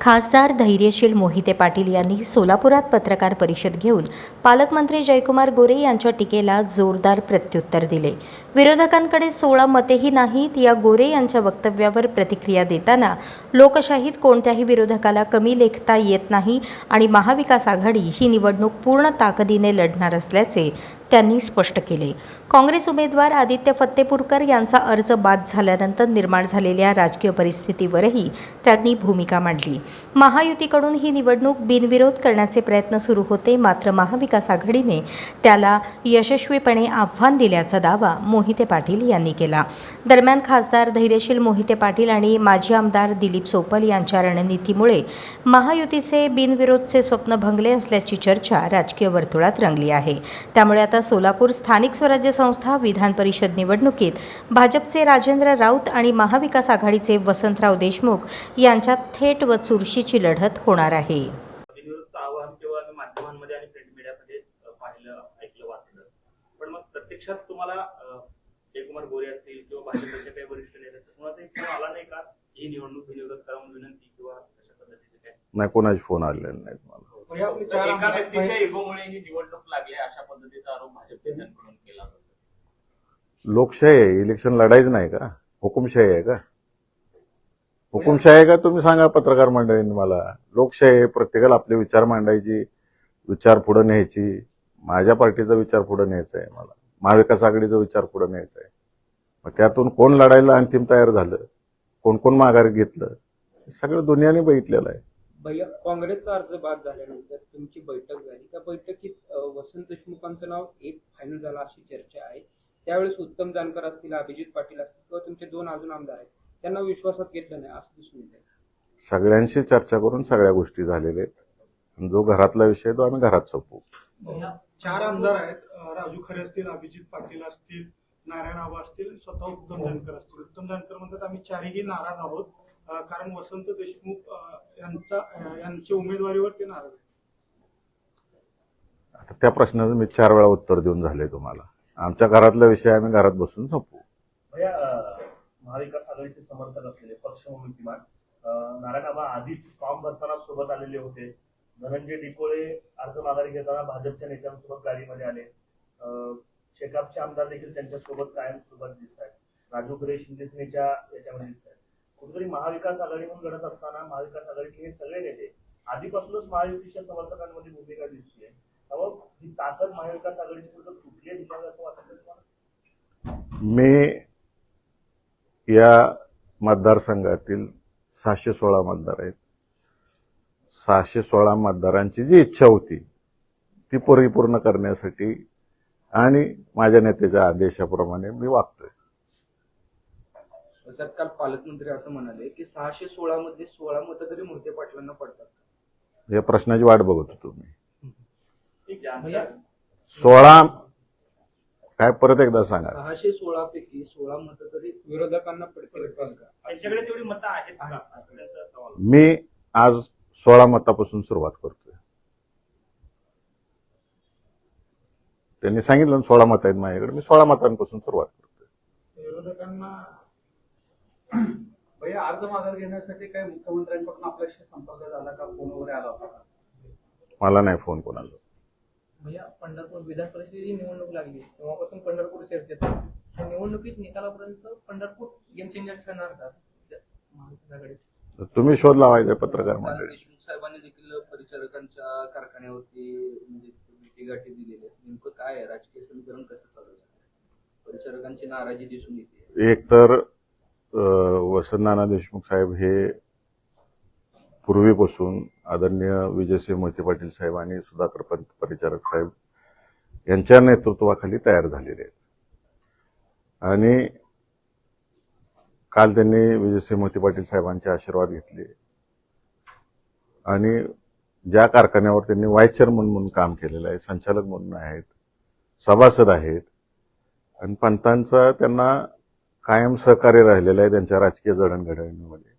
खासदार धैर्यशील मोहिते पाटील यांनी सोलापुरात पत्रकार परिषद घेऊन पालकमंत्री जयकुमार गोरे यांच्या टीकेला जोरदार प्रत्युत्तर दिले। विरोधकांकडे 16 मतेही नाहीत। या गोरे यांच्या वक्तव्यावर प्रतिक्रिया देताना लोकशाहीत कोणत्याही विरोधकाला कमी लेखता येत नाही आणि महाविकास आघाडी ही निवडणूक पूर्ण ताकदीने लढणार असल्याचे त्यांनी स्पष्ट केले। काँग्रेस उमेदवार आदित्य फत्तेपूरकर यांचा अर्ज बाद झाल्यानंतर निर्माण झालेल्या राजकीय परिस्थितीवरही त्यांनी भूमिका मांडली। महायुतीकडून ही निवडणूक बिनविरोध करण्याचे प्रयत्न सुरू होते, मात्र महाविकास आघाडीने त्याला यशस्वीपणे आव्हान दिल्याचा दावा मोहिते पाटील यांनी केला। दरम्यान खासदार धैर्यशील मोहिते पाटील आणि माजी आमदार दिलीप सोपल यांच्या रणनीतीमुळे महायुतीचे बिनविरोधचे स्वप्न भंगले असल्याची चर्चा राजकीय वर्तुळात रंगली आहे। त्यामुळे आता सोलापूर स्थानिक स्वराज्य संस्था विधान परिषद निवडणुकीत भाजपचे राजेंद्र राऊत आणि महाविकास आघाडीचे वसंतराव देशमुख यांच्यात थेट व चुरशीची लढत होणार आहे। आव्हान केवळ माध्यमांमध्ये आणि प्रिंट मीडियामध्ये पाहिलं, ऐकलं, वाचलं, पण मग प्रत्यक्षात तुम्हाला जयकुमार गोरे असतील किंवा भाजपचे काही वरिष्ठ नेते कोणाचाही फोन आला नाही का ही निवडणूक बिनविरोध करावून विनंती किंवा अशा पद्धतीचे काय? नाही, कोणाचे फोन आलेले नाहीत मला। एका व्यक्तीच्या इगोमुळे ही निवडणूक लागली अशा पद्धतीचा आरोप भाजप नेत्यांकडून केला जातो। लोकशाही आहे, इलेक्शन लढायचं नाही का? हुकुमशाही आहे का? हुकुमशाही आहे का? तुम्ही सांगा पत्रकार मंडळींनी मला। लोकशाही आहे, प्रत्येकाला आपले विचार मांडायची, विचार पुढे न्यायची। माझ्या पार्टीचा विचार पुढे न्यायचा आहे, मला महाविकास आघाडीचा विचार पुढे न्यायचा आहे। मग त्यातून कोण लढायला अंतिम तयार झालं, कोण कोण माघार घेतलं, सगळं दुनियाने बघितलेलं आहे। भैया, काँग्रेसचा अर्ज बाद झाल्यानंतर तुमची बैठक झाली, त्या बैठकीत वसंत देशमुखांचं नाव एक फायनल झालं अशी चर्चा आहे। त्यावेळेस उत्तम जानकर असतील, अभिजित पाटील असतील किंवा तुमचे 2 अजून आमदार आहेत, त्यांना विश्वासात घेतलं नाही असं दिसून येतं। सगळ्यांशी चर्चा करून सगळ्या गोष्टी झालेल्या आहेत। जो घरातला विषय तो आम्ही घरात सोपवू। 4 आमदार आहेत, राजू खरे असतील, अभिजित पाटील असतील, नारायण आबा असतील, स्वतः उत्तम जानकर असतील। उत्तम जानकर म्हणतात आम्ही 4ही नाराज आहोत कारण वसंत देशमुख यांच्या उमेदवारीवर ते नाराज आहेत। आता त्या प्रश्नाचं मी 4 वेळा उत्तर देऊन झाले तुम्हाला। आमच्या घरातला विषय आम्ही घरात बसून संपवू। महाविकास आघाडीचे समर्थक असलेले पक्ष मूर्तिमान नारायण आबा आधीच फॉर्म भरताना सोबत आलेले होते। धनंजय डिकोळे अर्ज माघारी घेताना भाजपच्या नेत्यांसोबत गाडीमध्ये आले। शेकापचे आमदार देखील त्यांच्यासोबत कायम सोबत दिसत आहेत। राजू खरे शिंदेसेनेच्या याच्यामध्ये दिसत आहेत। कुठेतरी महाविकास आघाडी म्हणून लढत असताना महाविकास आघाडीचे हे सगळे नेते आधीपासूनच महायुतीच्या समर्थकांमध्ये भूमिका दिसते। त्यामुळे ही ताकद महाविकास आघाडीची कुठं तुटली आहे असं वाटतं तुम्हाला? मी या मतदारसंघातील 616 मतदार आहेत। 616 मतदारांची जी इच्छा होती ती परिपूर्ण करण्यासाठी आणि माझ्या नेत्याच्या आदेशाप्रमाणे मी वागतोय। सर, काल पालकमंत्री असं म्हणाले की 616 मध्ये 16 मतं तरी मोहिते पाटलांना पडतात। या प्रश्नाची वाट बघत होतो मी। ठीक आहे, 16 काय परत एकदा सांगा? 616 पैकी 16 मतं तरी विरोधकांना पडतील का? त्यांच्याकडे तेवढी मतं आहेत का असल्याचा सवाल। मी आज 16 मतापासून सुरुवात करतोय। त्यांनी सांगितलं 16 मतं आहेत माझ्याकडे, मी 16 मतांपासून सुरुवात करतोय। विरोधकांना भैया, अर्ज माघार घेण्यासाठी काही मुख्यमंत्र्यांकडून आपल्याशी संपर्क झाला का? फोन वगैरे आला होता का? मला नाही फोन कोणाला। भैया, पंढरपूर विधान परिषदेची निवडणूक लागली तेव्हापासून पंढरपूर चर्चेत आहे। त्या निवडणुकीत निकालापर्यंत पंढरपूर गेम चेंजर ठरणार का महाविकास आघाडीत? तुम्ही शोध लावायचा पत्रकार मंडळी। देशमुख साहेबांनी देखील परिचारकांच्या कारखान्यावरती म्हणजे गाठी दिलेली आहे। नेमकं काय आहे, राजकीय समीकरण कसं चालू आहे? परिचारकांची नाराजी दिसून येते। एक तर वसंतनाना देशमुख साहेब हे पूर्वीपासून आदरणीय विजयसिंह मोहिते पाटील साहेब आणि सुधाकर परिचारक साहेब यांच्या नेतृत्वाखाली तयार झालेले आहेत। आणि काल त्यांनी विजयसिंह मोहिते पाटील साहेबांचे आशीर्वाद घेतले आणि ज्या कारखान्यावर त्यांनी व्हाईस चेअरमन म्हणून काम केलेलं आहे, संचालक म्हणून आहेत, सभासद आहेत आणि पंतांचा त्यांना कायम सहकार्य राहिलेलं आहे त्यांच्या राजकीय जडणघडणीमध्ये।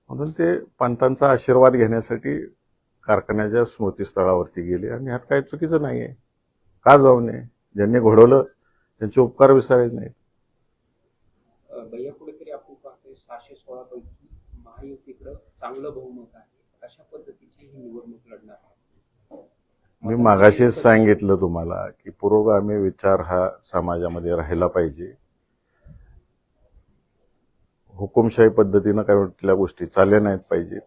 म्हणून ते पंतांचा आशीर्वाद घेण्यासाठी कारखान्याच्या स्मृतीस्थळावरती गेले आणि ह्यात काही चुकीचं नाही आहे। का जाऊ नये? ज्यांनी घडवलं त्यांचे उपकार विसरायचे नाहीत। भैया, कुठेतरी आपण पाहतोय 616 पैकी महायुतीकडे चांगलं बहुमत आहे कशा पद्धतीची ही निवडणूक लढणार आहात? मी मागाशीच सांगितलं तुम्हाला की पुरोगामी विचार हा समाजामध्ये राहिला पाहिजे. हुकुमशाही पद्धतीनं काही कुठल्या गोष्टी चालल्या नाहीत पाहिजेत.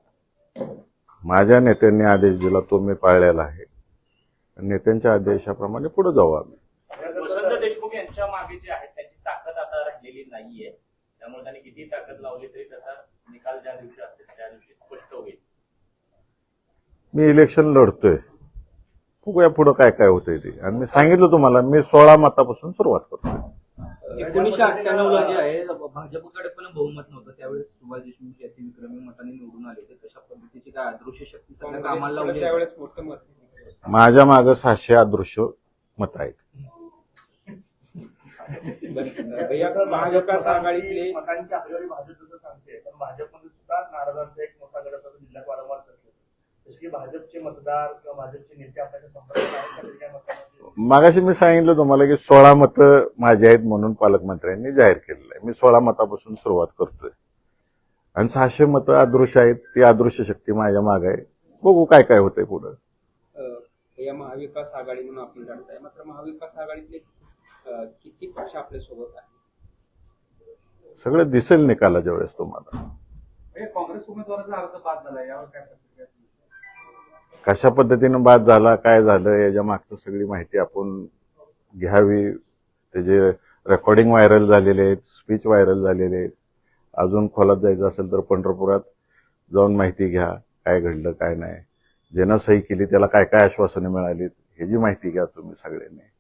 माझ्या नेत्यांनी आदेश दिला तो मी पाळलेला आहे. नेत्यांच्या आदेशाप्रमाणे पुढे जाऊ आम्ही. वसंत देशमुख यांच्या मागे जे आहे त्यांची ताकद आता राहिलेली नाहीये, त्यामुळे त्यांनी किती ताकद लावली तरी त्याचा निकाल ज्या दिवशी असेल त्या दिवशी स्पष्ट होईल. मी इलेक्शन लढतोय, बघूया पुढे काय काय होतंय ते. आणि मी सांगितलं तुम्हाला मी 16 मतापासून सुरुवात करतोय. 1998 ला जे आहे भाजपकडे पण बहुमत नव्हतं, त्यावेळेस सुभाष देशमुख जे विक्रमी मताने निवडून आले होते. तशा पद्धतीची काय अदृश्य शक्ती सध्या कामाला लावली आहे? त्यावेळेस मोठं मत माझ्या मागे 600 अदृश्य मत आहेत. भैया, महाविकास आघाडीतले मतांची आकडेवारी भाजप जसं सांगते, पण भाजपमध्ये सुद्धा नाराजांचा एक मोठा गट असतो जिल्ह्यात वारंवार चर्चेत. जसे की भाजपचे मतदार किंवा भाजपचे नेते आपल्याच्या संपर्कात आहेत का? काय मतांमध्ये मागाशी मी सांगितलं तुम्हाला की 16 मतं माझी आहेत म्हणून पालकमंत्र्यांनी जाहीर केलेलं आहे. मी 16 मतापासून सुरुवात करतोय आणि 600 मतं अदृश्य आहेत. ती अदृश्य शक्ती माझ्या मागे आहे. बघू काय काय होतंय पुढं. या महाविकास आघाडी म्हणून आपण लढताय, मात्र महाविकास आघाडीतले किती पक्ष आपल्या सोबत आहे? सगळं दिसेल निकालाच्या वेळेस तुम्हाला. काँग्रेस उमेदवाराचा अर्ज बाद झाला, यावर काय प्रतिक्रिया? कशा पद्धतीनं बाद झाला, काय झालं, याच्या मागचं सगळी माहिती आपण घ्यावी. त्याचे रेकॉर्डिंग व्हायरल झालेले आहेत, स्पीच व्हायरल झालेले आहेत. अजून खोलात जायचं असेल तर पंढरपुरात जाऊन माहिती घ्या, काय घडलं काय नाही, ज्यानं सही केली त्याला काय काय आश्वासने मिळाली, ह्याची माहिती घ्या तुम्ही सगळ्यांनी.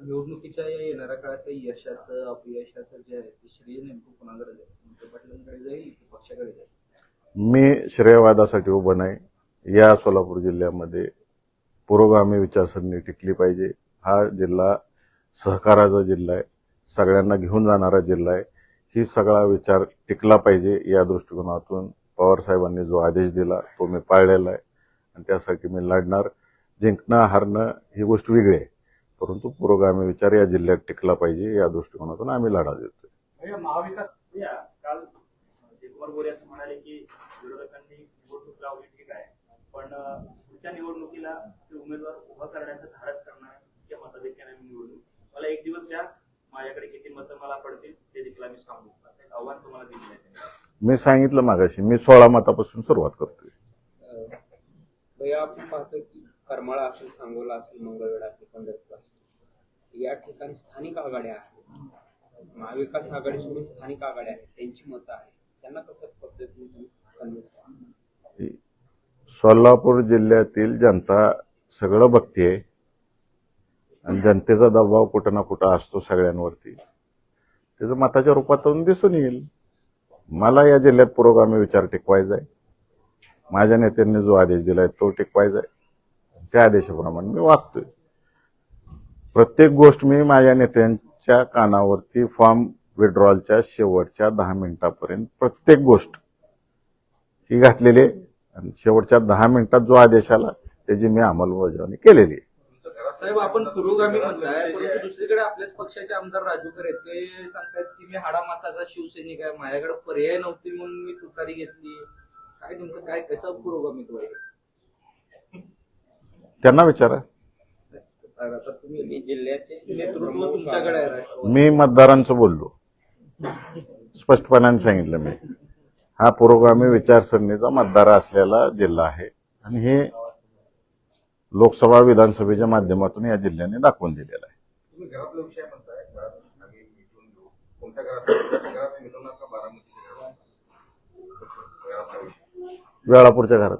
निवडणुकीच्या या येणाऱ्या काळात यशाचं अपयशाचं जे आहे ते श्रेय नेमकं कोणाकडे जाईल? मोठ्या पाटलांकडे जाईल की पक्षाकडे जाईल? मी श्रेयवादासाठी उभं नाही. या सोलापूर जिल्ह्यामध्ये पुरोगामी विचारसरणी टिकली पाहिजे. हा जिल्हा सहकाराचा जिल्हा आहे, सगळ्यांना घेऊन जाणारा जिल्हा आहे. ही सगळा विचार टिकला पाहिजे या दृष्टिकोनातून पवार साहेबांनी जो आदेश दिला तो मी पाळलेला आहे आणि त्यासाठी मी लढणार. जिंकणं हारणं ही गोष्ट वेगळी आहे, परंतु पुरोगामी विचार या जिल्ह्यात टिकला पाहिजे या दृष्टिकोनातून आम्ही लढा देतोय. महाविकास काल जयकुमार गोरे असं म्हणाले की विरोधकांनी निवडणूक लावली ठीक आहे, पण पुढच्या निवडणुकीला ते उमेदवार उभा करण्याचं धाडस करणार या मताधिक्याने निवडणूक. मला एक दिवस द्या, माझ्याकडे किती मतं मला पडतील ते देखील आम्ही सांगू, असं एक आव्हान तुम्हाला दिलं आहे. मी सांगितलं मागाशी मी 16 मतापासून सुरुवात करतोय. भैया, आपण पाहतो की करमाळा असेल, सांगोला असेल, मंगळवेढा असेल, पंढरपूर असेल, या ठिकाणी स्थानिक आघाड्या आहेत. महाविकास आघाडी सोडून स्थानिक आघाड्या आहेत, त्यांची मतं आहेत. त्यांना कसं पद्धतीने कन्व्हिन्स करा? सोलापूर जिल्ह्यातील जनता सगळं बघतेय आणि जनतेचा दबाव कुठं ना कुठं असतो सगळ्यांवरती. त्याचं मताच्या रूपातून दिसून येईल. मला या जिल्ह्यात पुरोगामी विचार टिकवायचा आहे. माझ्या नेत्यांनी जो आदेश दिलाय तो टिकवायचा आहे. त्या आदेशाप्रमाणे मी वागतोय. प्रत्येक गोष्ट मी माझ्या नेत्यांच्या कानावरती फॉर्म विड्रॉलच्या शेवटच्या 10 मिनिटापर्यंत प्रत्येक गोष्ट ही घातलेली आहे आणि शेवटच्या 10 मिनिटात जो आदेश आला त्याची मी अंमलबजावणी केलेली आहे. साहेब, आपण पुरोगामी म्हणताय, परंतु दुसरीकडे आपल्याच पक्षाचे आमदार राजूकर आहेत, ते सांगतात की मी हाडामासाचा शिवसैनिक आहे, माझ्याकडे पर्याय नव्हती म्हणून मी तुतारी घेतली. काय नेमकं काय कसं पुरोगामित्व आहे? त्यांना विचारा. आता तुम्ही जिल्ह्याचे नेतृत्व तुमच्याकडे आहे राष्ट्रवादी. मी मतदारांचं बोललो, स्पष्टपणाने सांगितलं मी. हा पुरोगामी विचारसरणीचा मतदार असलेला जिल्हा आहे आणि हे लोकसभा विधानसभेच्या माध्यमातून या जिल्ह्याने दाखवून दिलेला आहे. तुम्ही घरातला विषय म्हणताय, घरात आम्ही मिटून घेऊ. कोणत्या घरात मिटवणार का? बारामतीच्या घरात? वेळापूरच्या घरात